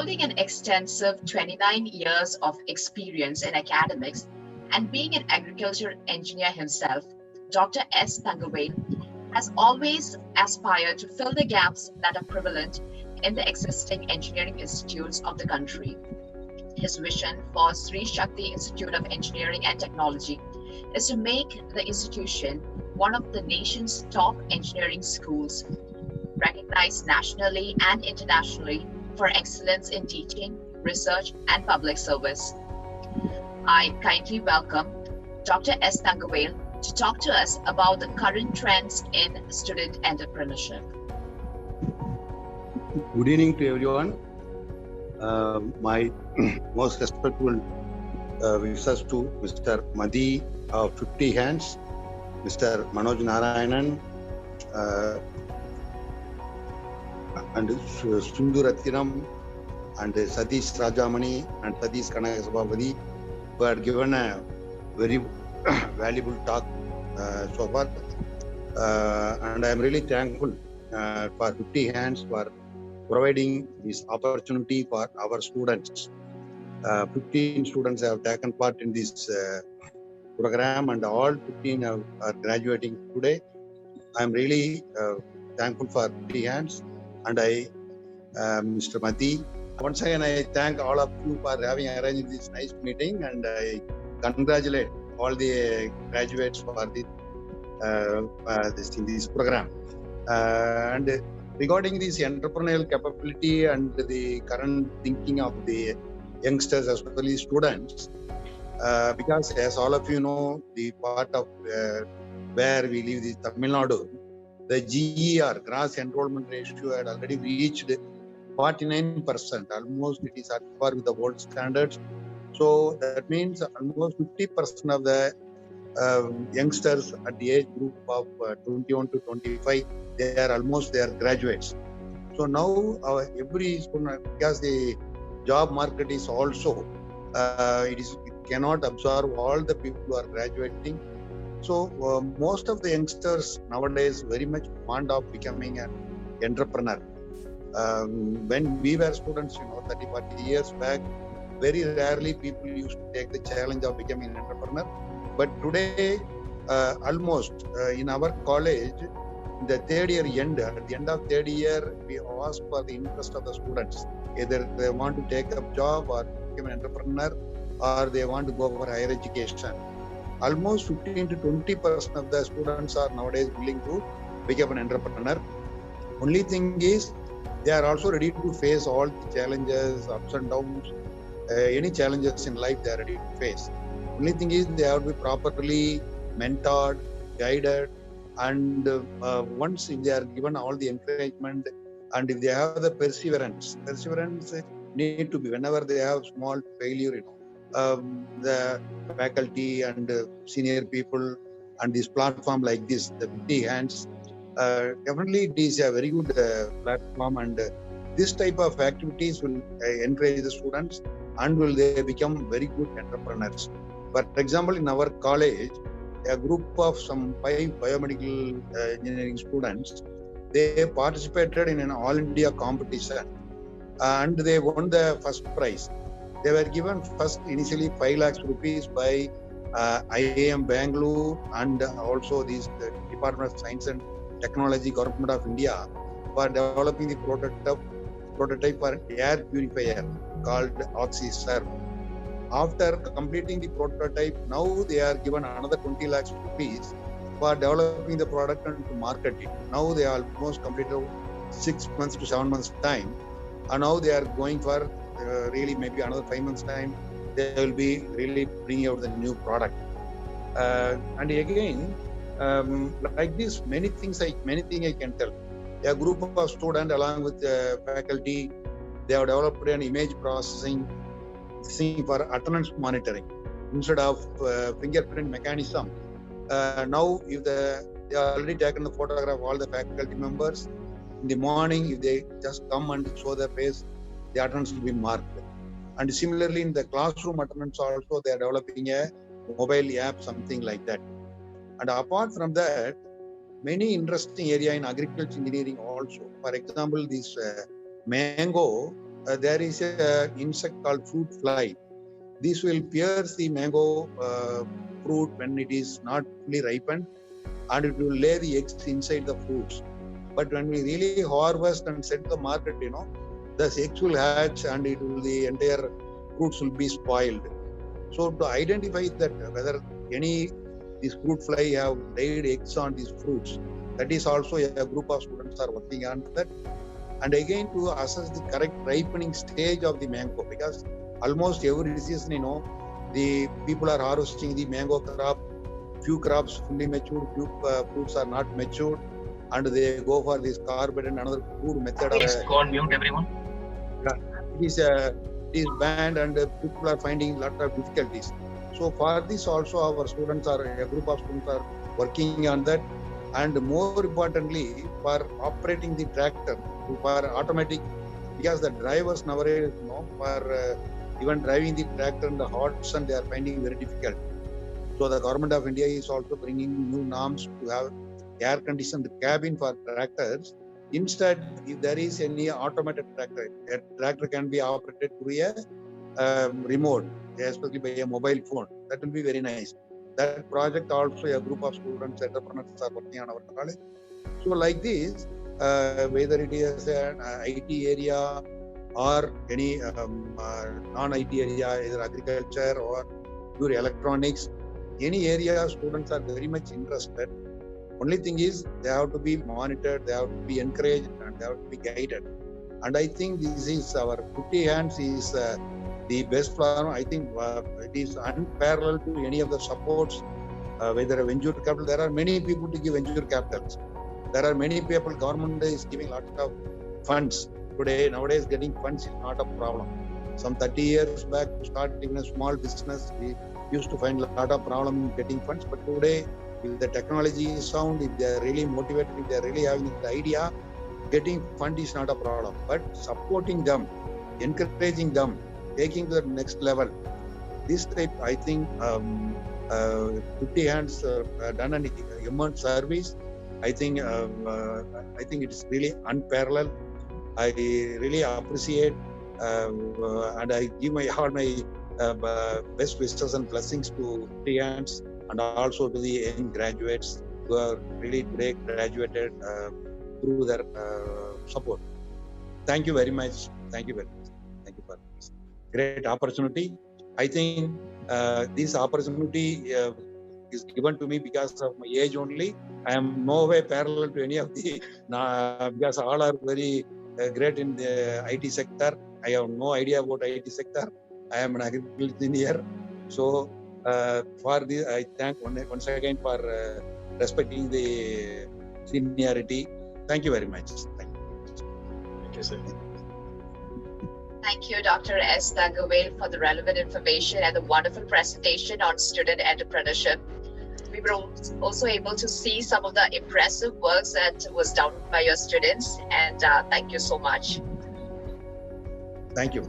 Holding an extensive 29 years of experience in academics and being an agriculture engineer himself, Dr. S. Thangavale has always aspired to fill the gaps that are prevalent in the existing engineering institutes of the country. His vision for Sri Shakti Institute of Engineering and Technology is to make the institution one of the nation's top engineering schools, recognized nationally and internationally for excellence in teaching, research, and public service. I kindly welcome Dr. S. Thangavale to talk to us about the current trends in student entrepreneurship. Good evening to everyone. My most respectful wishes to Mr. Madi of 50 Hands, Mr. Manoj Narayanan, and Sundurathinam, and Satish Rajamani, and Satish Kanakasabhavadi, who had given a very valuable talk so far. And I am really thankful for 50 Hands for providing this opportunity for our students. 15 students have taken part in this program, and all 15 are graduating today. I'm really thankful for 50 Hands, and I, Mr. Mati. Once again, I thank all of you for having arranged this nice meeting, and I congratulate all the graduates for this program. And regarding this entrepreneurial capability and the current thinking of the youngsters, especially students, because as all of you know, the part of where we live, the Tamil Nadu, the GER, gross enrollment ratio, had already reached 49%. Almost it is at par with the world standards. So that means almost 50% of the youngsters at the age group of 21 to 25, they are graduates. So now every student, because the job market is also, it cannot absorb all the people who are graduating. So most of the youngsters nowadays very much fond of becoming an entrepreneur. When we were students, 30, 40 years back, very rarely people used to take the challenge of becoming an entrepreneur. But today, almost in our college, the third year end, at the end of third year, we ask for the interest of the students. Either they want to take up job or become an entrepreneur, or they want to go for higher education. Almost 15 to 20% of the students are nowadays willing to become an entrepreneur. Only thing is, they are also ready to face all the challenges, ups and downs, any challenges in life they are ready to face. Only thing is, they have to be properly mentored, guided, and once if they are given all the encouragement, and if they have the perseverance need to be, whenever they have small failure, the faculty and senior people and this platform like this, the 50 Hands, definitely it is a very good platform, and this type of activities will encourage the students and will they become very good entrepreneurs. For example, in our college, a group of some 5 biomedical engineering students, they participated in an all India competition and they won the first prize. They were given first initially 5 lakhs rupees by IIM Bangalore and also this Department of Science and Technology, Government of India, for developing the prototype for air purifier called OxyServe. After completing the prototype, now they are given another 20 lakhs rupees for developing the product and to market it. Now they are almost completed 6 months to 7 months time, and now they are going for really maybe another 5 months time. They will be really bringing out the new product. And again, like this, many things I can tell. A group of students along with the faculty, they have developed an image processing thing for attendance monitoring instead of fingerprint mechanism. Now, if they are already taken the photograph of all the faculty members, in the morning, if they just come and show their face, the attendance will be marked. And similarly, in the classroom attendance also, they are developing a mobile app, something like that. And apart from that, many interesting area in agriculture engineering also. For example, this mango, there is an insect called fruit fly. This will pierce the mango fruit when it is not fully ripened, and it will lay the eggs inside the fruits. But when we really harvest and set the market, the eggs will hatch and the entire fruits will be spoiled. So to identify that whether this fruit fly have laid eggs on these fruits, that is also a group of students are working on that. And again, to assess the correct ripening stage of the mango, because almost every season, the people are harvesting the mango crop. Few crops fully matured, few fruits are not matured, and they go for this carbide and another food method. Please go on mute, everyone. It is banned, and people are finding a lot of difficulties. So for this also, our students a group of students are working on that. And more importantly, for operating the tractor, for automatic, because the drivers nowadays, for even driving the tractor in the hot sun, they are finding very difficult. So the government of India is also bringing new norms to have air-conditioned cabin for tractors. Instead, if there is any automated tractor, a tractor can be operated through a remote, especially by a mobile phone. That will be very nice. That project also a group of students, entrepreneurs are working on our college. So like this, whether it is an IT area or any non-IT area, either agriculture or pure electronics, any area students are very much interested. Only thing is they have to be monitored, they have to be encouraged, and they have to be guided. And I think this is our 50 Hands is the best platform. I think it is unparalleled to any of the supports, whether a venture capital. There are many people to give venture capitals. There are many people, government is giving lots of funds. Nowadays getting funds is not a problem. Some 30 years back to start even a small business, we used to find a lot of problem in getting funds. But today, if the technology is sound, if they are really motivated, if they are really having the idea, getting fund is not a problem. But supporting them, encouraging them, taking to the next level, this type, I think 50 Hands done an immense service. I think it is really unparalleled. I really appreciate and I give all my best wishes and blessings to 50 Hands, and also to the young graduates who are really today graduated through their support. Thank you very much. Thank you very much. Thank you for this great opportunity. I think this opportunity is given to me because of my age only. I am no way parallel to any of the, because all are very great in the IT sector. I have no idea about IT sector. I am an agricultural engineer. So for this, I thank once again for respecting the seniority. Thank you very much. Thank you. Thank you, sir. Thank you, Dr. S. Thangavale, for the relevant information and the wonderful presentation on student entrepreneurship. We were also able to see some of the impressive works that was done by your students, and thank you so much. Thank you.